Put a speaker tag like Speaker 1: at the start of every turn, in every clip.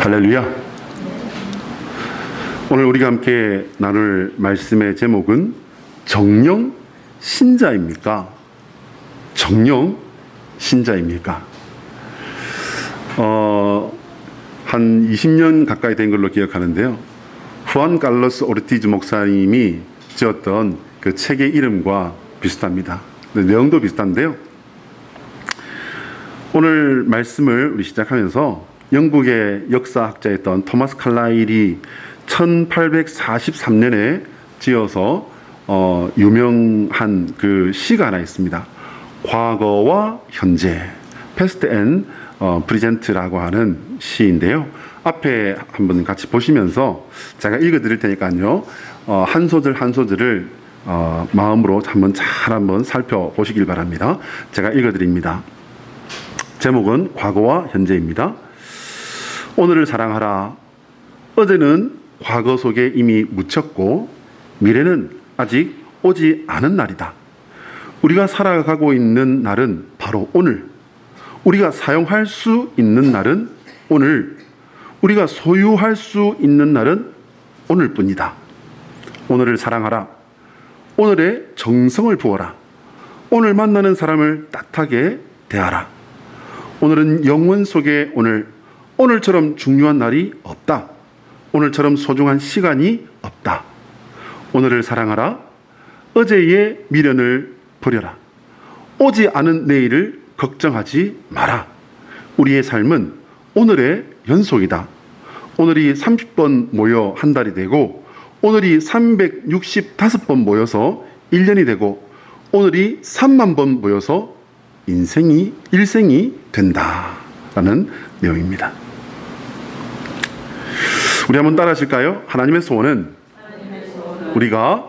Speaker 1: 할렐루야. 오늘 우리가 함께 나눌 말씀의 제목은 정령 신자입니까? 정령 신자입니까? 한 20년 가까이 된 걸로 기억하는데요. 후안 칼로스 오르티즈 목사님이 지었던 그 책의 이름과 비슷합니다. 내용도 비슷한데요. 오늘 말씀을 우리 시작하면서 영국의 역사학자였던 토마스 칼라일이 1843년에 지어서 유명한 그 시가 하나 있습니다. 과거와 현재, Past and Present라고 하는 시인데요. 앞에 한번 같이 보시면서 제가 읽어드릴 테니까요. 한 소절 한 소절을 마음으로 한번 살펴보시길 바랍니다. 제가 읽어드립니다. 제목은 과거와 현재입니다. 오늘을 사랑하라. 어제는 과거 속에 이미 묻혔고 미래는 아직 오지 않은 날이다. 우리가 살아가고 있는 날은 바로 오늘. 우리가 사용할 수 있는 날은 오늘. 우리가 소유할 수 있는 날은 오늘뿐이다. 오늘을 사랑하라. 오늘의 정성을 부어라. 오늘 만나는 사람을 따뜻하게 대하라. 오늘은 영원 속에 오늘처럼 중요한 날이 없다. 오늘처럼 소중한 시간이 없다. 오늘을 사랑하라. 어제의 미련을 버려라. 오지 않은 내일을 걱정하지 마라. 우리의 삶은 오늘의 연속이다. 오늘이 30번 모여 한 달이 되고, 오늘이 365번 모여서 1년이 되고, 오늘이 3만 번 모여서 일생이 된다라는 내용입니다. 우리 한번 따라 하실까요? 하나님의 소원은 우리가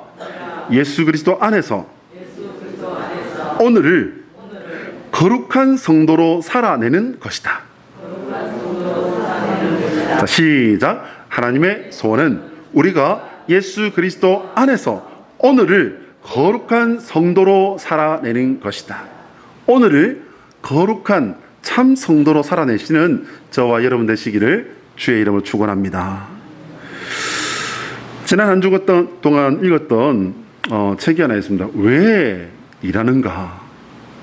Speaker 1: 예수 그리스도 안에서 오늘을 거룩한 성도로 살아내는 것이다. 자, 시작. 하나님의 소원은 우리가 예수 그리스도 안에서 오늘을 거룩한 성도로 살아내는 것이다. 오늘을 거룩한 참 성도로 살아내시는 저와 여러분 되시기를 주의 이름으로 축원합니다. 지난 한 주 동안 읽었던 책이 하나 있습니다. 왜 일하는가?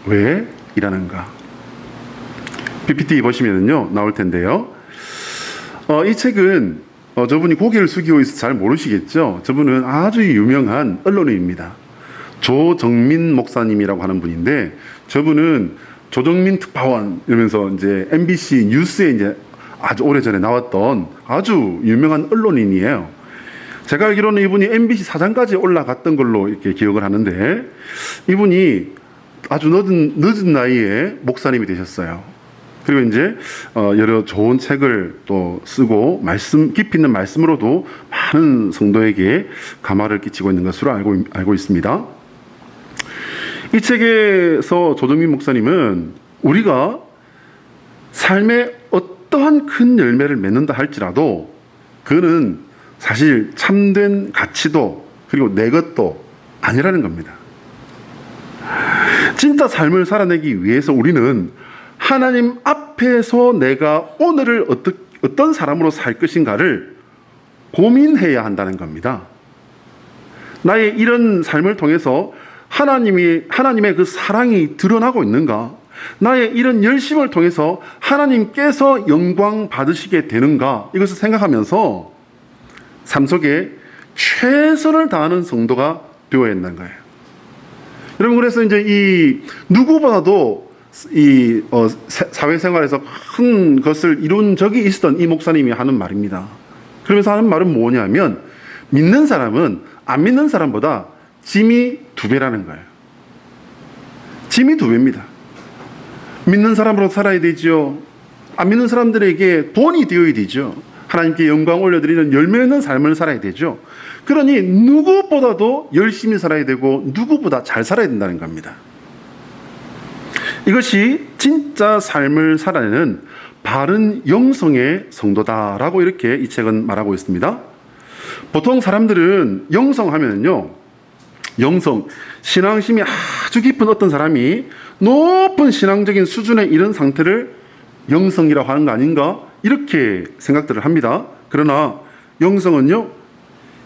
Speaker 1: 왜 일하는가? PPT 보시면요 나올 텐데요. 이 책은 저분이 고개를 숙이고 있어서 잘 모르시겠죠. 저분은 아주 유명한 언론인입니다. 조정민 목사님이라고 하는 분인데, 저분은 조정민 특파원 이러면서 이제 MBC 뉴스에 이제 아주 오래전에 나왔던 아주 유명한 언론인이에요. 제가 알기로는 이분이 MBC 사장까지 올라갔던 걸로 이렇게 기억을 하는데, 이분이 아주 늦은 나이에 목사님이 되셨어요. 그리고 이제 여러 좋은 책을 또 쓰고 깊이 있는 말씀으로도 많은 성도에게 감화를 끼치고 있는 것으로 알고 있습니다. 이 책에서 조정민 목사님은 우리가 삶에 어떠한 큰 열매를 맺는다 할지라도 그는 사실 참된 가치도 그리고 내 것도 아니라는 겁니다. 진짜 삶을 살아내기 위해서 우리는 하나님 앞에서 내가 오늘을 어떤 사람으로 살 것인가를 고민해야 한다는 겁니다. 나의 이런 삶을 통해서 하나님의 그 사랑이 드러나고 있는가? 나의 이런 열심을 통해서 하나님께서 영광 받으시게 되는가? 이것을 생각하면서 삶 속에 최선을 다하는 성도가 되어야 한다는 거예요. 여러분, 그래서 이제 누구보다도 사회생활에서 큰 것을 이룬 적이 있었던 이 목사님이 하는 말입니다. 그러면서 하는 말은 뭐냐면, 믿는 사람은 안 믿는 사람보다 짐이 2배라는 거예요. 짐이 2배입니다. 믿는 사람으로 살아야 되죠. 안 믿는 사람들에게 돈이 되어야 되죠. 하나님께 영광 올려드리는 열매 있는 삶을 살아야 되죠. 그러니 누구보다도 열심히 살아야 되고 누구보다 잘 살아야 된다는 겁니다. 이것이 진짜 삶을 살아내는 바른 영성의 성도다라고 이렇게 이 책은 말하고 있습니다. 보통 사람들은 영성하면요, 신앙심이 아주 깊은 어떤 사람이 높은 신앙적인 수준에 이른 상태를 영성이라고 하는 거 아닌가? 이렇게 생각들을 합니다. 그러나 영성은요,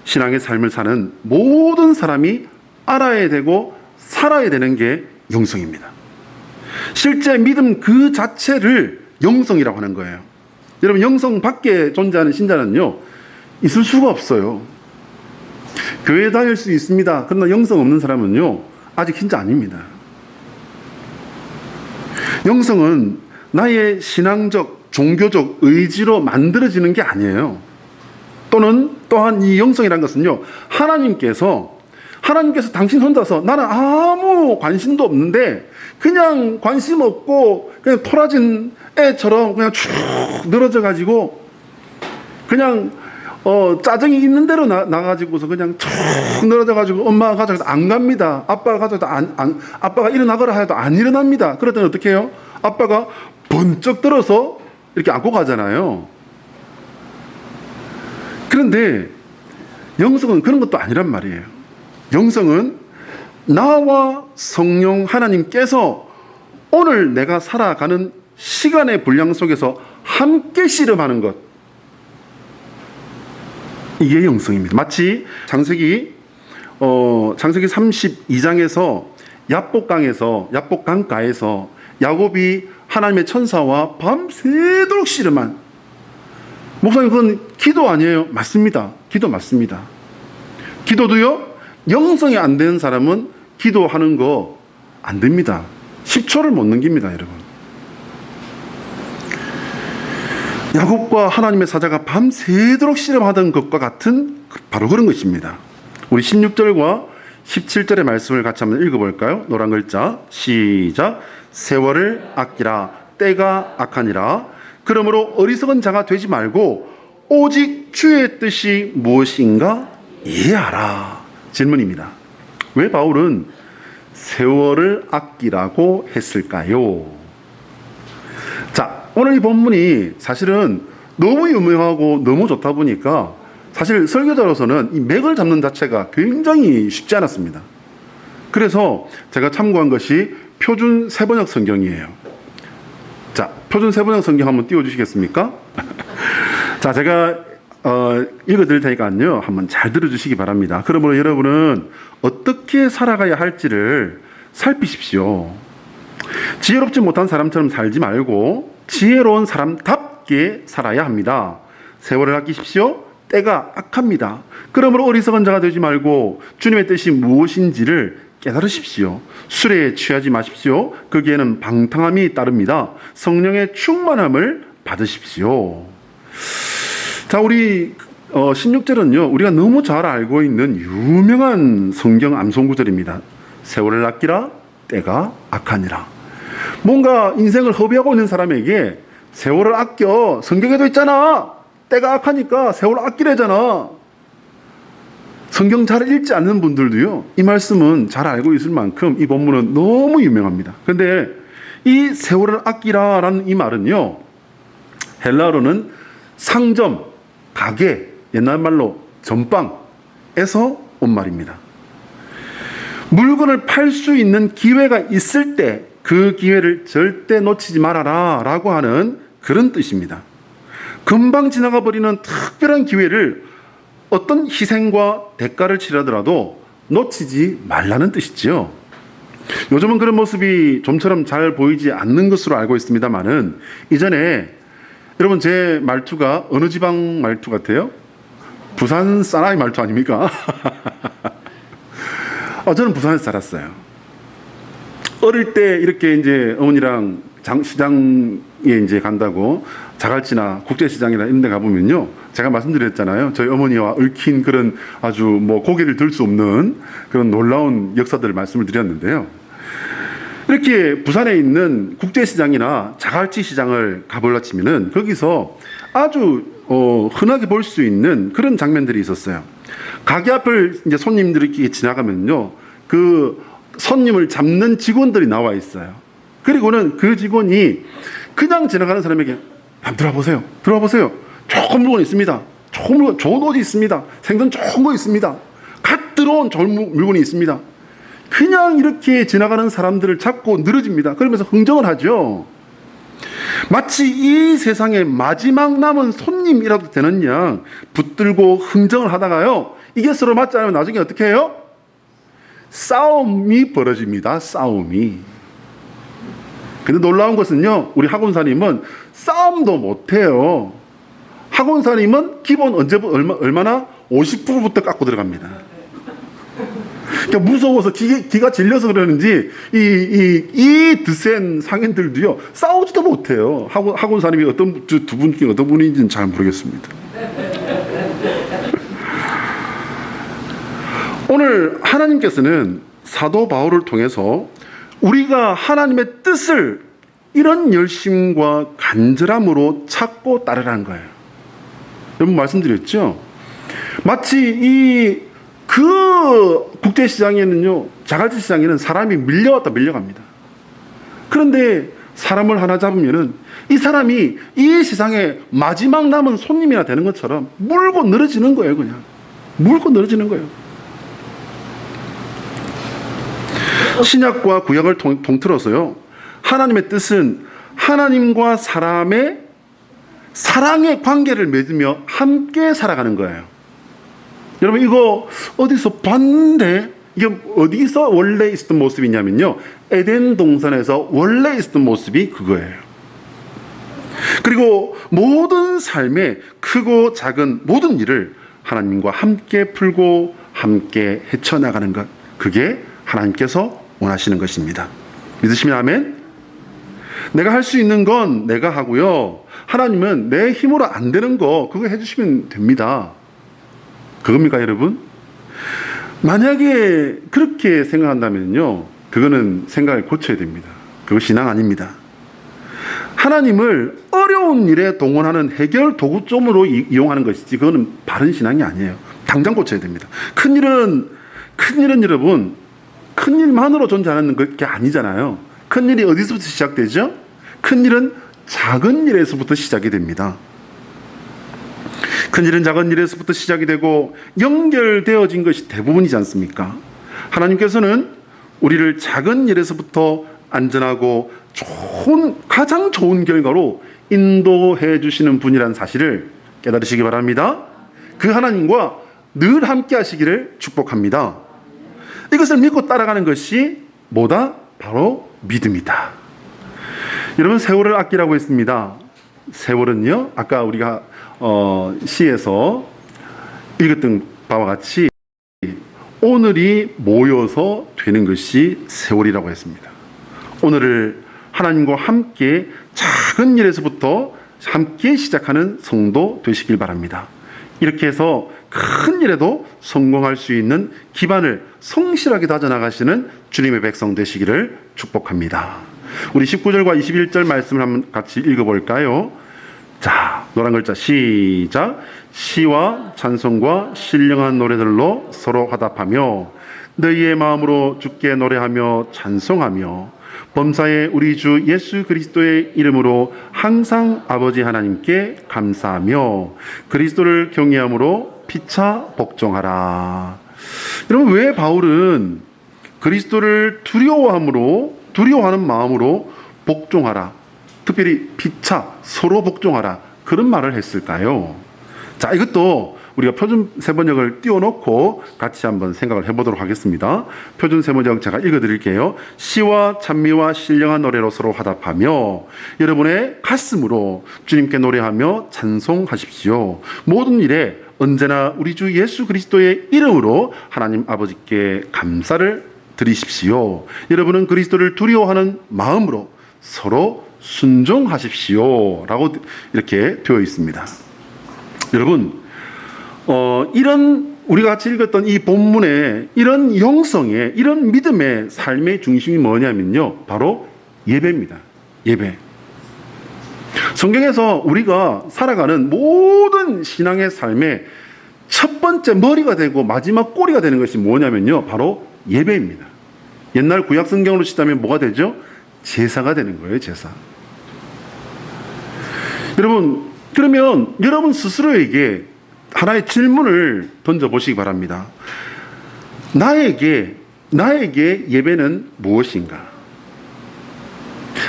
Speaker 1: 신앙의 삶을 사는 모든 사람이 알아야 되고 살아야 되는 게 영성입니다. 실제 믿음 그 자체를 영성이라고 하는 거예요. 여러분, 영성 밖에 존재하는 신자는요, 있을 수가 없어요. 교회 다닐 수 있습니다. 그러나 영성 없는 사람은요, 아직 신자 아닙니다. 영성은 나의 신앙적, 종교적 의지로 만들어지는 게 아니에요. 또한 이 영성이라는 것은요, 하나님께서 당신 혼자서 나는 아무 관심도 없는데 그냥 관심 없고 그냥 토라진 애처럼 그냥 쭉 늘어져 가지고 그냥 짜증이 있는 대로 나가지고서 그냥 쭉 늘어져 가지고 엄마가 가져가도 안 갑니다. 아빠가 가져가도 아빠가 일어나거라 해도 안 일어납니다. 그랬더니 어떻게 해요? 아빠가 번쩍 들어서 이렇게 안고 가잖아요. 그런데 영성은 그런 것도 아니란 말이에요. 영성은 나와 성령 하나님께서 오늘 내가 살아가는 시간의 분량 속에서 함께 씨름하는 것, 이게 영성입니다. 마치 창세기 32장에서 야복강가에서 야곱이 하나님의 천사와 밤새도록 씨름한, 목사님 그건 기도 아니에요? 맞습니다. 기도 맞습니다. 기도도요, 영성이 안 되는 사람은 기도하는 거 안 됩니다. 10초를 못 넘깁니다, 여러분. 야곱과 하나님의 사자가 밤새도록 씨름하던 것과 같은 바로 그런 것입니다. 우리 16절과 17절의 말씀을 같이 한번 읽어볼까요? 노란 글자 시작. 세월을 아끼라, 때가 악하니라. 그러므로 어리석은 자가 되지 말고 오직 주의 뜻이 무엇인가 이해하라. 질문입니다. 왜 바울은 세월을 아끼라고 했을까요? 자, 오늘 이 본문이 사실은 너무 유명하고 너무 좋다 보니까 사실 설교자로서는 이 맥을 잡는 자체가 굉장히 쉽지 않았습니다. 그래서 제가 참고한 것이 표준 세번역 성경이에요. 자, 표준 세번역 성경 한번 띄워주시겠습니까? 자, 제가 읽어드릴 테니까요, 한번 잘 들어주시기 바랍니다. 그러므로 여러분은 어떻게 살아가야 할지를 살피십시오. 지혜롭지 못한 사람처럼 살지 말고 지혜로운 사람답게 살아야 합니다. 세월을 아끼십시오. 때가 악합니다. 그러므로 어리석은 자가 되지 말고 주님의 뜻이 무엇인지를 깨달으십시오. 술에 취하지 마십시오. 거기에는 방탕함이 따릅니다. 성령의 충만함을 받으십시오. 자, 우리 16절은요, 우리가 너무 잘 알고 있는 유명한 성경 암송 구절입니다. 세월을 아끼라, 때가 악하니라. 뭔가 인생을 허비하고 있는 사람에게 세월을 아껴, 성경에도 있잖아, 때가 악하니까 세월을 아끼래잖아. 성경 잘 읽지 않는 분들도요, 이 말씀은 잘 알고 있을 만큼 이 본문은 너무 유명합니다. 그런데 이 세월을 아끼라라는 이 말은요, 헬라어로는 상점, 가게, 옛날 말로 전방에서 온 말입니다. 물건을 팔 수 있는 기회가 있을 때 그 기회를 절대 놓치지 말아라 라고 하는 그런 뜻입니다. 금방 지나가 버리는 특별한 기회를 어떤 희생과 대가를 치르더라도 놓치지 말라는 뜻이죠. 요즘은 그런 모습이 좀처럼 잘 보이지 않는 것으로 알고 있습니다만은, 이전에 여러분 제 말투가 어느 지방 말투 같아요? 부산 사나이 말투 아닙니까? 저는 부산에서 살았어요. 어릴 때 이렇게 이제 어머니랑 시장에 이제 간다고 자갈치나 국제시장이나 이런 데 가보면요, 제가 말씀드렸잖아요. 저희 어머니와 얽힌 그런 아주 뭐 고개를 들 수 없는 그런 놀라운 역사들을 말씀을 드렸는데요. 이렇게 부산에 있는 국제시장이나 자갈치 시장을 가보려 치면은 거기서 아주 흔하게 볼 수 있는 그런 장면들이 있었어요. 가게 앞을 이제 손님들이 이렇게 지나가면요, 그 손님을 잡는 직원들이 나와 있어요. 그리고는 그 직원이 그냥 지나가는 사람에게 들어보세요. 좋은 물건 있습니다. 좋은 옷이 있습니다. 생선 좋은 거 있습니다. 갓 들어온 좋은 물건이 있습니다. 그냥 이렇게 지나가는 사람들을 잡고 늘어집니다. 그러면서 흥정을 하죠. 마치 이 세상의 마지막 남은 손님이라도 되는 양 붙들고 흥정을 하다가요, 이게 서로 맞지 않으면 나중에 어떻게 해요? 싸움이 벌어집니다. 싸움이. 근데 놀라운 것은요, 우리 학원사님은 싸움도 못해요. 학원사님은 기본 얼마나 50%부터 깎고 들어갑니다. 그러니까 무서워서 기가 질려서 그러는지 이 드센 상인들도요, 싸우지도 못해요. 학원사님이 두 분 중에 어떤 분인지는 잘 모르겠습니다. 오늘 하나님께서는 사도 바울을 통해서 우리가 하나님의 뜻을 이런 열심과 간절함으로 찾고 따르라는 거예요. 여러분 말씀드렸죠? 마치 그 국제시장에는요, 자갈치 시장에는 사람이 밀려왔다 밀려갑니다. 그런데 사람을 하나 잡으면은 이 사람이 이 세상의 마지막 남은 손님이나 되는 것처럼 물고 늘어지는 거예요. 그냥 물고 늘어지는 거예요. 신약과 구약을 통틀어서요, 하나님의 뜻은 하나님과 사람의 사랑의 관계를 맺으며 함께 살아가는 거예요. 여러분 이거 어디서 봤는데, 이게 어디서 원래 있었던 모습이냐면요, 에덴 동산에서 원래 있었던 모습이 그거예요. 그리고 모든 삶의 크고 작은 모든 일을 하나님과 함께 풀고 함께 헤쳐나가는 것, 그게 하나님께서 원하시는 것입니다. 믿으시면 아멘? 내가 할 수 있는 건 내가 하고요, 하나님은 내 힘으로 안 되는 거 그거 해주시면 됩니다. 그겁니까 여러분? 만약에 그렇게 생각한다면요, 그거는 생각을 고쳐야 됩니다. 그거 신앙 아닙니다. 하나님을 어려운 일에 동원하는 해결 도구점으로 이용하는 것이지, 그거는 바른 신앙이 아니에요. 당장 고쳐야 됩니다. 큰일은 여러분, 큰일만으로 존재하는 게 아니잖아요. 큰일이 어디서부터 시작되죠? 큰일은 작은 일에서부터 시작이 됩니다. 큰일은 작은 일에서부터 시작이 되고 연결되어진 것이 대부분이지 않습니까? 하나님께서는 우리를 작은 일에서부터 안전하고 가장 좋은 결과로 인도해 주시는 분이라는 사실을 깨달으시기 바랍니다. 그 하나님과 늘 함께 하시기를 축복합니다. 이것을 믿고 따라가는 것이 뭐다? 바로 믿음이다. 여러분, 세월을 아끼라고 했습니다. 세월은요, 아까 우리가 시에서 읽었던 바와 같이 오늘이 모여서 되는 것이 세월이라고 했습니다. 오늘을 하나님과 함께 작은 일에서부터 함께 시작하는 성도 되시길 바랍니다. 이렇게 해서 큰 일에도 성공할 수 있는 기반을 성실하게 다져나가시는 주님의 백성 되시기를 축복합니다. 우리 19절과 21절 말씀을 한번 같이 읽어볼까요? 자, 노란 글자 시작. 시와 찬송과 신령한 노래들로 서로 화답하며 너희의 마음으로 주께 노래하며 찬송하며 범사의 우리 주 예수 그리스도의 이름으로 항상 아버지 하나님께 감사하며 그리스도를 경외함으로 피차 복종하라. 여러분, 왜 바울은 그리스도를 두려워하는 마음으로 복종하라, 특별히 피차 서로 복종하라, 그런 말을 했을까요? 자, 이것도 우리가 표준 세번역을 띄워놓고 같이 한번 생각을 해보도록 하겠습니다. 표준 세번역 제가 읽어드릴게요. 시와 찬미와 신령한 노래로 서로 화답하며 여러분의 가슴으로 주님께 노래하며 찬송하십시오. 모든 일에 언제나 우리 주 예수 그리스도의 이름으로 하나님 아버지께 감사를 드리십시오. 여러분은 그리스도를 두려워하는 마음으로 서로 순종하십시오. 라고 이렇게 되어 있습니다. 여러분, 이런 우리가 같이 읽었던 이 본문의 이런 영성의, 이런 믿음의 삶의 중심이 뭐냐면요, 바로 예배입니다. 예배. 성경에서 우리가 살아가는 모든 신앙의 삶의 첫 번째 머리가 되고 마지막 꼬리가 되는 것이 뭐냐면요, 바로 예배입니다. 옛날 구약 성경으로 치자면 뭐가 되죠? 제사가 되는 거예요, 제사. 여러분, 그러면 여러분 스스로에게 하나의 질문을 던져보시기 바랍니다. 나에게 예배는 무엇인가?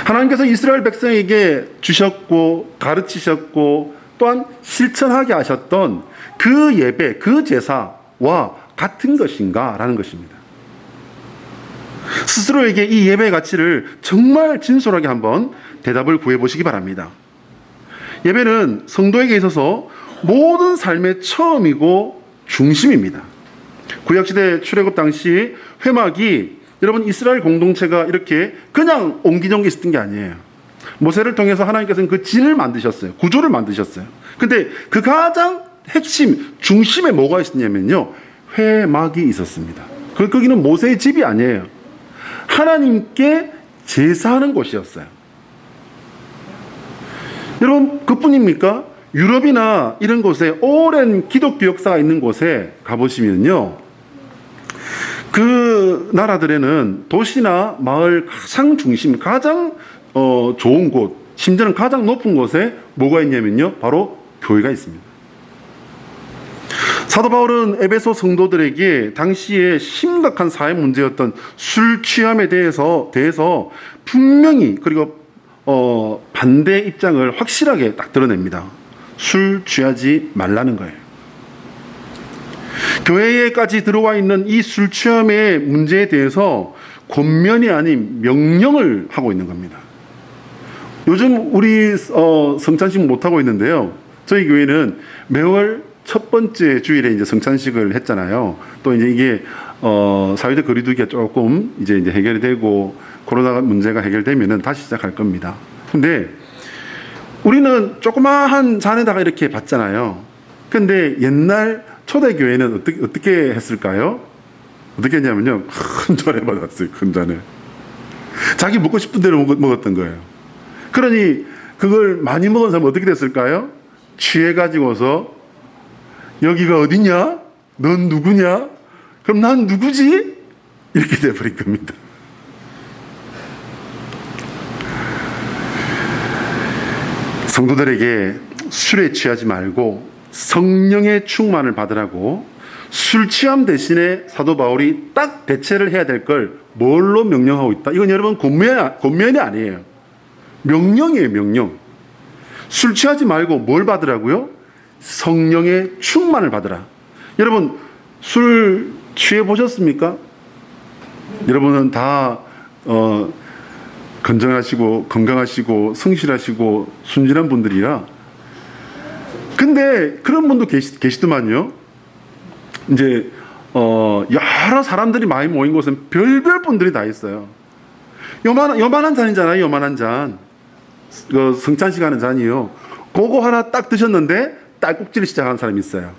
Speaker 1: 하나님께서 이스라엘 백성에게 주셨고 가르치셨고 또한 실천하게 하셨던 그 예배, 그 제사와 같은 것인가? 라는 것입니다. 스스로에게 이 예배의 가치를 정말 진솔하게 한번 대답을 구해보시기 바랍니다. 예배는 성도에게 있어서 모든 삶의 처음이고 중심입니다. 구약시대 출애굽 당시 회막이 여러분 이스라엘 공동체가 이렇게 그냥 옹기종기 있었던 게 아니에요. 모세를 통해서 하나님께서는 그 진을 만드셨어요. 구조를 만드셨어요. 근데 그 가장 핵심, 중심에 뭐가 있었냐면요. 회막이 있었습니다. 거기는 모세의 집이 아니에요. 하나님께 제사하는 곳이었어요. 여러분, 그뿐입니까? 유럽이나 이런 곳에 오랜 기독교 역사가 있는 곳에 가보시면요. 그 나라들에는 도시나 마을 가장 중심, 가장 좋은 곳, 심지어는 가장 높은 곳에 뭐가 있냐면요. 바로 교회가 있습니다. 사도 바울은 에베소 성도들에게 당시에 심각한 사회 문제였던 술 취함에 대해서 분명히 그리고 반대 입장을 확실하게 딱 드러냅니다. 술 취하지 말라는 거예요. 교회에까지 들어와 있는 이 술 취함의 문제에 대해서 권면이 아닌 명령을 하고 있는 겁니다. 요즘 우리 성찬식 못하고 있는데요. 저희 교회는 매월 첫 번째 주일에 이제 성찬식을 했잖아요. 또 이제 이게 사회적 거리두기가 조금 이제 해결이 되고 코로나 문제가 해결되면은 다시 시작할 겁니다. 근데 우리는 조그마한 잔에다가 이렇게 받잖아요. 근데 옛날 초대교회는 어떻게 했을까요? 어떻게 했냐면요. 큰 잔에 받았어요. 큰 잔에. 자기 먹고 싶은 대로 먹었던 거예요. 그러니 그걸 많이 먹은 사람은 어떻게 됐을까요? 취해가지고서 여기가 어디냐? 넌 누구냐? 그럼 난 누구지? 이렇게 돼버린 겁니다. 성도들에게 술에 취하지 말고 성령의 충만을 받으라고 술 취함 대신에 사도 바울이 딱 대체를 해야 될 걸 뭘로 명령하고 있다? 이건 여러분 권면이 아니에요. 명령이에요, 명령. 술 취하지 말고 뭘 받으라고요? 성령의 충만을 받으라. 여러분, 술 취해 보셨습니까? 여러분은 다 건강하시고 성실하시고 순진한 분들이라. 근데 그런 분도 계시더만요. 이제 여러 사람들이 많이 모인 곳은 별별 분들이 다 있어요. 요만한 잔이잖아요. 요만한 잔. 성찬식 하는 잔이요. 그거 하나 딱 드셨는데 딸꾹질을 시작하는 사람이 있어요.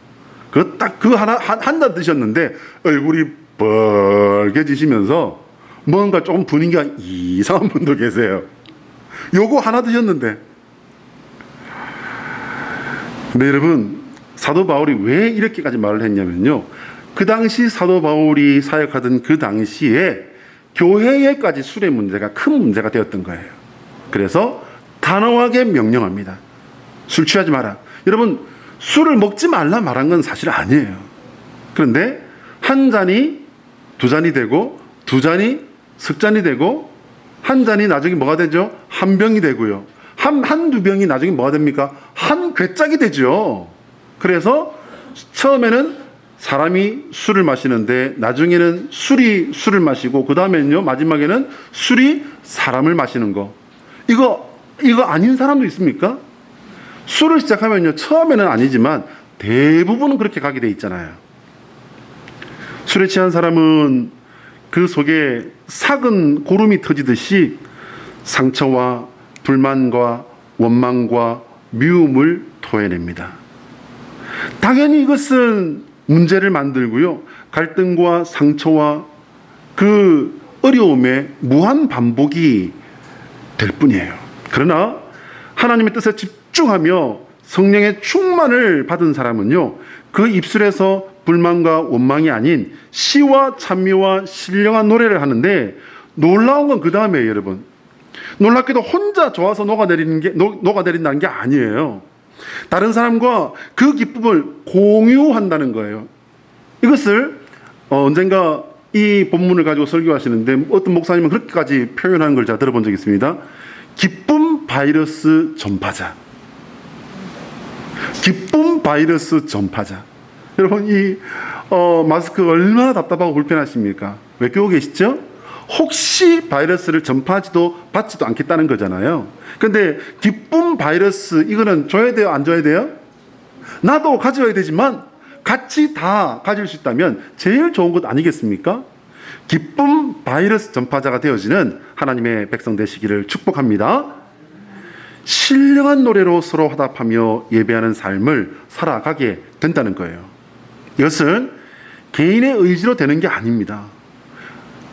Speaker 1: 그 하나 한 잔 드셨는데 얼굴이 벌개지시면서 뭔가 조금 분위기가 이상한 분도 계세요. 요거 하나 드셨는데. 근데 여러분, 사도 바울이 왜 이렇게까지 말을 했냐면요. 그 당시 사도 바울이 사역하던 그 당시에 교회에까지 술의 문제가 큰 문제가 되었던 거예요. 그래서 단호하게 명령합니다. 술 취하지 마라. 여러분, 술을 먹지 말라 말한 건 사실 아니에요. 그런데 한 잔이 두 잔이 되고 두 잔이 석 잔이 되고 한 잔이 나중에 뭐가 되죠? 한 병이 되고요. 한두 병이 나중에 뭐가 됩니까? 한 괴짝이 되죠. 그래서 처음에는 사람이 술을 마시는데 나중에는 술이 술을 마시고 그 다음에는요 마지막에는 술이 사람을 마시는 거. 이거 아닌 사람도 있습니까? 술을 시작하면요 처음에는 아니지만 대부분은 그렇게 가게 돼 있잖아요. 술에 취한 사람은 그 속에 삭은 고름이 터지듯이 상처와 불만과 원망과 미움을 토해냅니다. 당연히 이것은 문제를 만들고요. 갈등과 상처와 그 어려움의 무한 반복이 될 뿐이에요. 그러나 하나님의 뜻에 집중하며 성령의 충만을 받은 사람은요. 그 입술에서 불만과 원망이 아닌 시와 찬미와 신령한 노래를 하는데 놀라운 건 그 다음에요, 여러분. 놀랍게도 혼자 좋아서 녹아내린다는 게 아니에요. 다른 사람과 그 기쁨을 공유한다는 거예요. 이것을 언젠가 이 본문을 가지고 설교하시는데 어떤 목사님은 그렇게까지 표현하는 걸 제가 들어본 적이 있습니다. 기쁨 바이러스 전파자. 기쁨 바이러스 전파자. 여러분 이 마스크 얼마나 답답하고 불편하십니까? 왜 끼고 계시죠? 혹시 바이러스를 전파하지도 받지도 않겠다는 거잖아요. 근데 기쁨 바이러스 이거는 줘야 돼요? 안 줘야 돼요? 나도 가져야 되지만 같이 다 가질 수 있다면 제일 좋은 것 아니겠습니까? 기쁨 바이러스 전파자가 되어지는 하나님의 백성 되시기를 축복합니다. 신령한 노래로 서로 화답하며 예배하는 삶을 살아가게 된다는 거예요. 이것은 개인의 의지로 되는 게 아닙니다.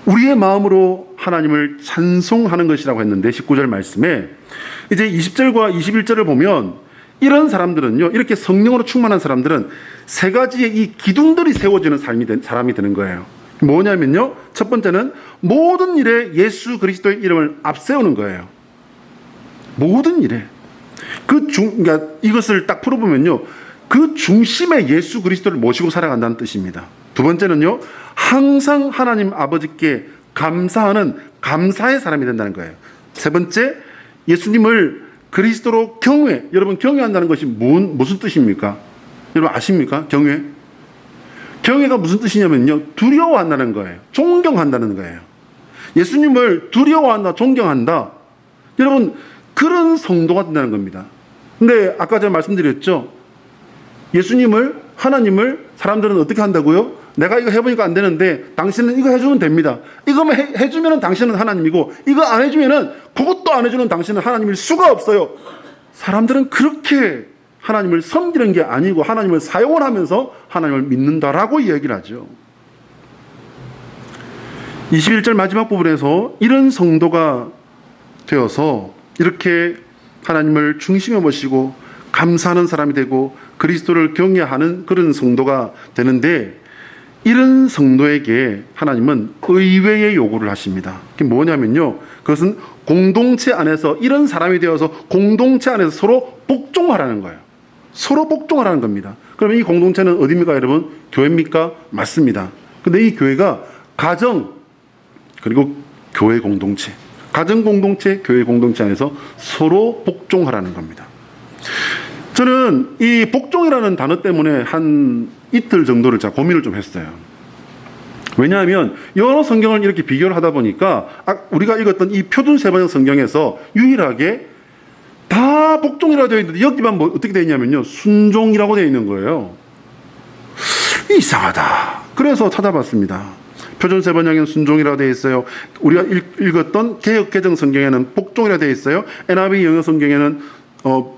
Speaker 1: 우리의 마음으로 하나님을 찬송하는 것이라고 했는데 19절 말씀에 이제 20절과 21절을 보면 이런 사람들은요, 이렇게 성령으로 충만한 사람들은 세 가지의 이 기둥들이 세워지는 사람이 되는 거예요. 뭐냐면요, 첫 번째는 모든 일에 예수 그리스도의 이름을 앞세우는 거예요. 모든 일에. 그러니까 이것을 딱 풀어보면요, 그 중심에 예수 그리스도를 모시고 살아간다는 뜻입니다. 두 번째는요, 항상 하나님 아버지께 감사하는 감사의 사람이 된다는 거예요. 세 번째, 예수님을 그리스도로 경외. 여러분 경외한다는 것이 무슨 뜻입니까? 여러분 아십니까? 경외. 경외가 무슨 뜻이냐면요, 두려워한다는 거예요. 존경한다는 거예요. 예수님을 두려워한다, 존경한다. 여러분 그런 성도가 된다는 겁니다. 근데 아까 제가 말씀드렸죠. 예수님을, 하나님을 사람들은 어떻게 한다고요? 내가 이거 해보니까 안 되는데 당신은 이거 해주면 됩니다. 이거만 해주면 당신은 하나님이고 이거 안 해주면 그것도 안 해주는 당신은 하나님일 수가 없어요. 사람들은 그렇게 하나님을 섬기는 게 아니고 하나님을 사용을 하면서 하나님을 믿는다라고 이야기를 하죠. 21절 마지막 부분에서 이런 성도가 되어서 이렇게 하나님을 중심에 모시고 감사하는 사람이 되고 그리스도를 경외하는 그런 성도가 되는데, 이런 성도에게 하나님은 의외의 요구를 하십니다. 그게 뭐냐면요, 그것은 공동체 안에서 이런 사람이 되어서 공동체 안에서 서로 복종하라는 거예요. 서로 복종하라는 겁니다. 그러면 이 공동체는 어디입니까 여러분? 교회입니까? 맞습니다. 근데 이 교회가 가정 그리고 교회 공동체, 가정 공동체, 교회 공동체 안에서 서로 복종하라는 겁니다. 저는 이 복종이라는 단어 때문에 한 이틀 정도를 제가 고민을 좀 했어요. 왜냐하면 여러 성경을 이렇게 비교를 하다 보니까 우리가 읽었던 이 표준세번역 성경에서 유일하게 다 복종이라고 되어 있는데 여기만 뭐 어떻게 되어 있냐면요, 순종이라고 되어 있는 거예요. 이상하다. 그래서 찾아봤습니다. 표준세번역에는 순종이라고 되어 있어요. 우리가 읽었던 개역개정 성경에는 복종이라고 되어 있어요. NIV 영어 성경에는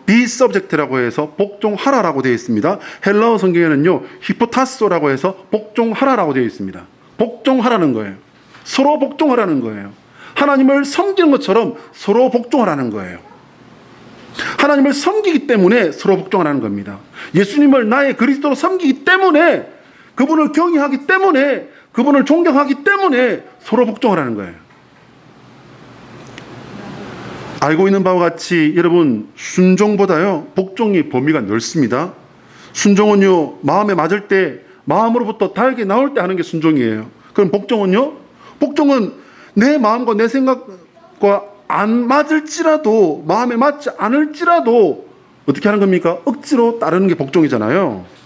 Speaker 1: be subject라고 해서 복종하라라고 되어 있습니다. 헬라어 성경에는요, 히포타소라고 해서 복종하라라고 되어 있습니다. 복종하라는 거예요. 서로 복종하라는 거예요. 하나님을 섬기는 것처럼 서로 복종하라는 거예요. 하나님을 섬기기 때문에 서로 복종하라는 겁니다. 예수님을 나의 그리스도로 섬기기 때문에, 그분을 경외하기 때문에, 그분을 존경하기 때문에 서로 복종하라는 거예요. 알고 있는 바와 같이 여러분, 순종보다요 복종이 범위가 넓습니다. 순종은요, 마음에 맞을 때, 마음으로부터 달게 나올 때 하는 게 순종이에요. 그럼 복종은요, 복종은 내 마음과 내 생각과 안 맞을지라도, 마음에 맞지 않을지라도 어떻게 하는 겁니까? 억지로 따르는 게 복종이잖아요.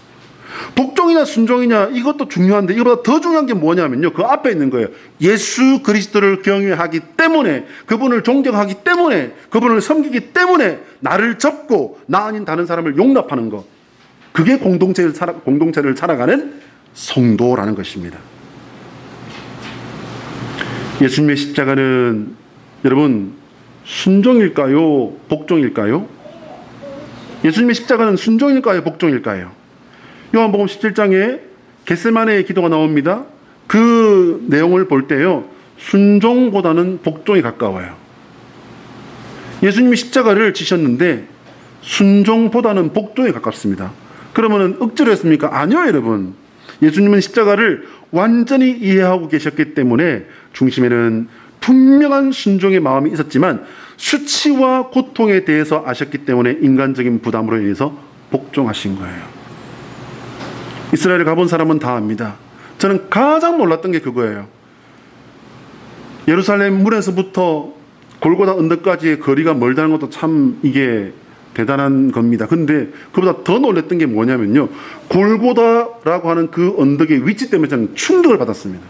Speaker 1: 복종이냐 순종이냐 이것도 중요한데, 이거보다 더 중요한 게 뭐냐면요, 그 앞에 있는 거예요. 예수 그리스도를 경외하기 때문에, 그분을 존경하기 때문에, 그분을 섬기기 때문에 나를 접고 나 아닌 다른 사람을 용납하는 것, 그게 공동체를 살아가는 성도라는 것입니다. 예수님의 십자가는 여러분 순종일까요? 복종일까요? 예수님의 십자가는 순종일까요? 복종일까요? 요한복음 17장에 겟세마네의 기도가 나옵니다. 그 내용을 볼 때요, 순종보다는 복종이 가까워요. 예수님이 십자가를 지셨는데 순종보다는 복종에 가깝습니다. 그러면 억지로 했습니까? 아니요, 여러분. 예수님은 십자가를 완전히 이해하고 계셨기 때문에 중심에는 분명한 순종의 마음이 있었지만 수치와 고통에 대해서 아셨기 때문에 인간적인 부담으로 인해서 복종하신 거예요. 이스라엘 가본 사람은 다 압니다. 저는 가장 놀랐던 게 그거예요. 예루살렘 문에서부터 골고다 언덕까지의 거리가 멀다는 것도 참 이게 대단한 겁니다. 근데 그보다 더 놀랐던 게 뭐냐면요, 골고다라고 하는 그 언덕의 위치 때문에 저는 충격을 받았습니다.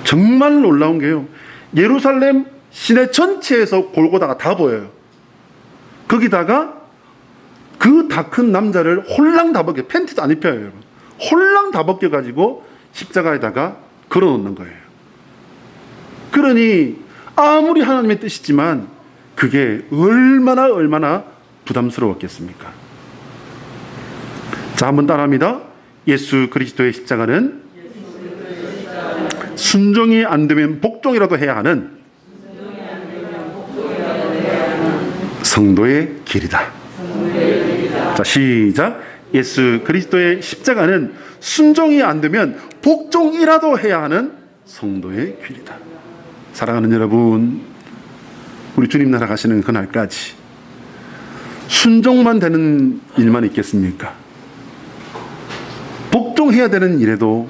Speaker 1: 정말 놀라운 게요, 예루살렘 시내 전체에서 골고다가 다 보여요. 거기다가 그 다 큰 남자를 홀랑 다 벗겨, 팬티도 안 입혀요, 여러분. 홀랑 다 벗겨가지고 십자가에다가 걸어놓는 거예요. 그러니 아무리 하나님의 뜻이지만 그게 얼마나 부담스러웠겠습니까? 자, 한번 따라합니다. 예수 그리스도의 십자가는 순종이 안 되면 복종이라도 해야 하는 성도의 길이다. 자, 시작. 예수 그리스도의 십자가는 순종이 안 되면 복종이라도 해야 하는 성도의 길이다. 사랑하는 여러분, 우리 주님 나라 가시는 그날까지 순종만 되는 일만 있겠습니까? 복종해야 되는 일에도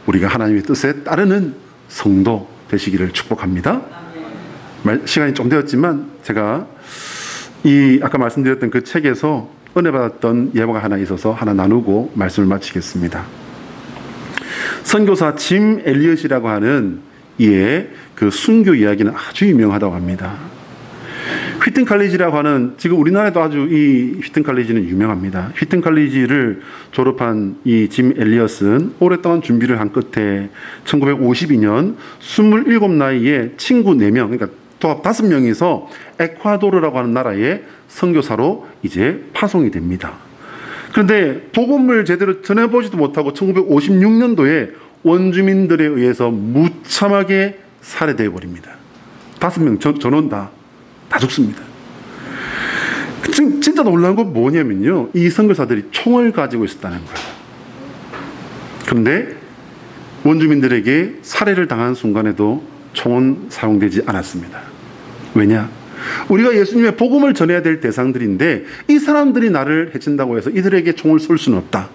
Speaker 1: 우리가 하나님의 뜻에 따르는 성도 되시기를 축복합니다. 시간이 좀 되었지만 제가 아까 말씀드렸던 그 책에서 은혜 받았던 예화가 하나 있어서 하나 나누고 말씀을 마치겠습니다. 선교사 짐 엘리엇이라고 하는 이의 그 순교 이야기는 아주 유명하다고 합니다. 휘튼 칼리지라고 하는, 지금 우리나라에도 아주 이 휘튼 칼리지는 유명합니다. 휘튼 칼리지를 졸업한 이 짐 엘리엇은 오랫동안 준비를 한 끝에 1952년 27 나이에 친구 4명, 그러니까 도합 5명이서 에콰도르라고 하는 나라에 선교사로 이제 파송이 됩니다. 그런데 복음을 제대로 전해보지도 못하고 1956년도에 원주민들에 의해서 무참하게 살해되어 버립니다. 5명 전원 다 죽습니다. 진짜 놀라운 건 뭐냐면요, 이 선교사들이 총을 가지고 있었다는 거예요. 그런데 원주민들에게 살해를 당한 순간에도 총은 사용되지 않았습니다. 왜냐? 우리가 예수님의 복음을 전해야 될 대상들인데 이 사람들이 나를 해친다고 해서 이들에게 총을 쏠 수는 없다.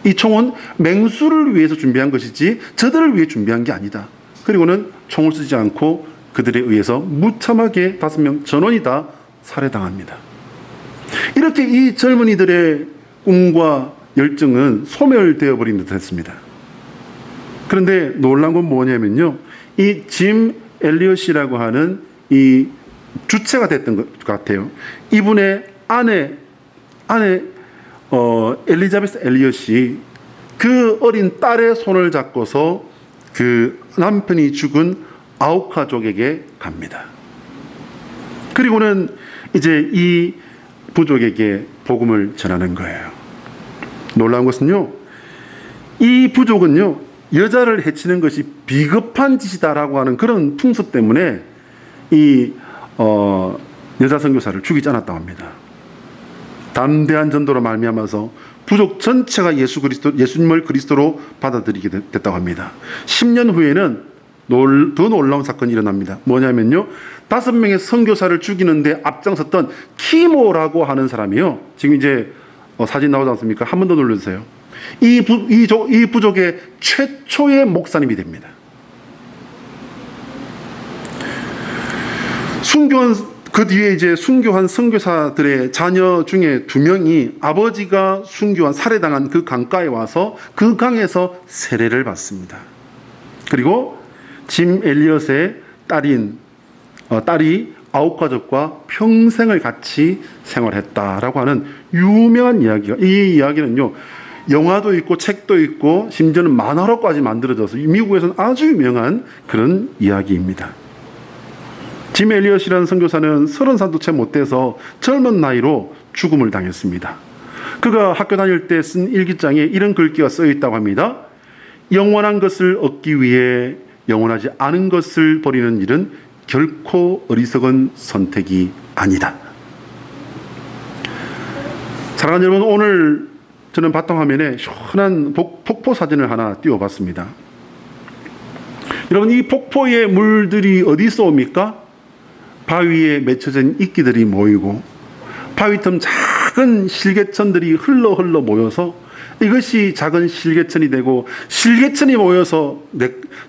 Speaker 1: 이 총은 맹수를 위해서 준비한 것이지 저들을 위해 준비한 게 아니다. 그리고는 총을 쓰지 않고 그들에 의해서 무참하게 5명 전원이 다 살해당합니다. 이렇게 이 젊은이들의 꿈과 열정은 소멸되어 버린 듯 했습니다. 그런데 놀라운 건 뭐냐면요, 이 짐 엘리엇이라고 하는 이 주체가 됐던 것 같아요. 이분의 아내 엘리자베스 엘리엇이 그 어린 딸의 손을 잡고서 그 남편이 죽은 아우카족에게 갑니다. 그리고는 이제 이 부족에게 복음을 전하는 거예요. 놀라운 것은요, 이 부족은요, 여자를 해치는 것이 비겁한 짓이다라고 하는 그런 풍습 때문에 이 여자 선교사를 죽이지 않았다고 합니다. 담대한 전도로 말미암아서 부족 전체가 예수님을 그리스도로 받아들이게 됐다고 합니다. 10년 후에는 더 놀라운 사건이 일어납니다. 뭐냐면요, 5명의 선교사를 죽이는데 앞장섰던 키모라고 하는 사람이요, 지금 이제 사진 나오지 않습니까? 한 번 더 눌러주세요. 이 부족의 최초의 목사님이 됩니다. 그 뒤에 이제 순교한 선교사들의 자녀 중에 2명이 아버지가 순교한 살해당한 그 강가에 와서 그 강에서 세례를 받습니다. 그리고 짐 엘리엇의 딸이 아우카족과 평생을 같이 생활했다라고 하는 유명한 이야기가, 이 이야기는요, 영화도 있고 책도 있고 심지어는 만화로까지 만들어져서 미국에서는 아주 유명한 그런 이야기입니다. 짐 엘리엇이라는 선교사는 30살도 채 못 돼서 젊은 나이로 죽음을 당했습니다. 그가 학교 다닐 때 쓴 일기장에 이런 글귀가 써 있다고 합니다. 영원한 것을 얻기 위해 영원하지 않은 것을 버리는 일은 결코 어리석은 선택이 아니다. 사랑하는 여러분, 오늘 저는 바탕화면에 시원한 폭포 사진을 하나 띄워봤습니다. 여러분, 이 폭포의 물들이 어디서 옵니까? 바위에 맺혀진 이끼들이 모이고 바위 틈 작은 실개천들이 흘러 모여서 이것이 작은 실개천이 되고, 실개천이 모여서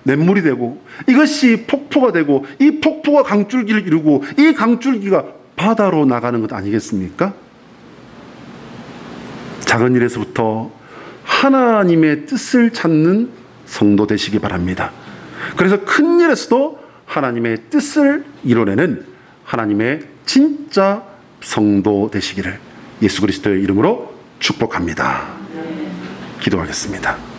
Speaker 1: 냇물이 되고, 이것이 폭포가 되고, 이 폭포가 강줄기를 이루고, 이 강줄기가 바다로 나가는 것 아니겠습니까? 작은 일에서부터 하나님의 뜻을 찾는 성도 되시기 바랍니다. 그래서 큰 일에서도 하나님의 뜻을 이뤄내는 하나님의 진짜 성도 되시기를 예수 그리스도의 이름으로 축복합니다. 기도하겠습니다.